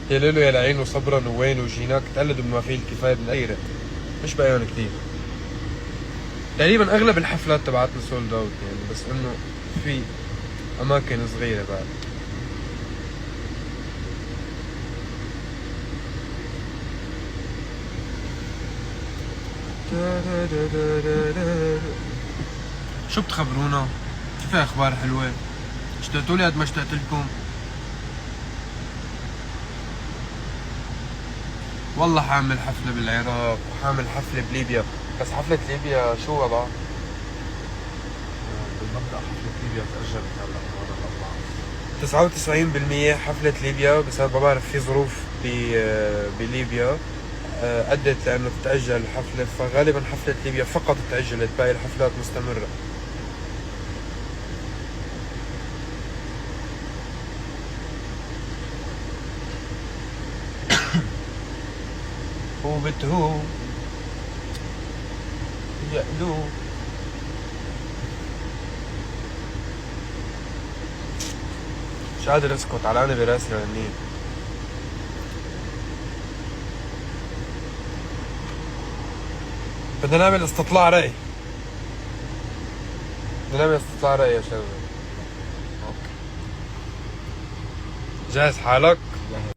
يا ليلو يا العين وصبرا ووين وجيناك تقلدوا بما فيه الكفايه بالأيرة، مش بقيان كتير. تقريبا اغلب الحفلات تبعتنا سولد اوت يعني، بس انه في اماكن صغيره بعد. شو بتخبرونا؟ شو في اخبار حلوه؟ اشتقتوا لي قد ما اشتقت لكم؟ والله حاعمل حفله بالعراق وحاعمل حفله بليبيا، بس حفله ليبيا شو وضعها؟ بالمبدأ حفلة ليبيا تأجلت هلا كمان الأربعاء. 99% حفلة ليبيا بسبب ما بعرف في ظروف بليبيا أدت لأنه تتأجل الحفلة، فغالبا حفلة ليبيا فقط تأجلت، باقي الحفلات مستمرة. هو بتهو يقلو مش قادر اسكت، علقانة براسي لأني بدنا نعمل استطلاع رأي، بدنا نعمل استطلاع رأي يا شباب. جاهز حالك؟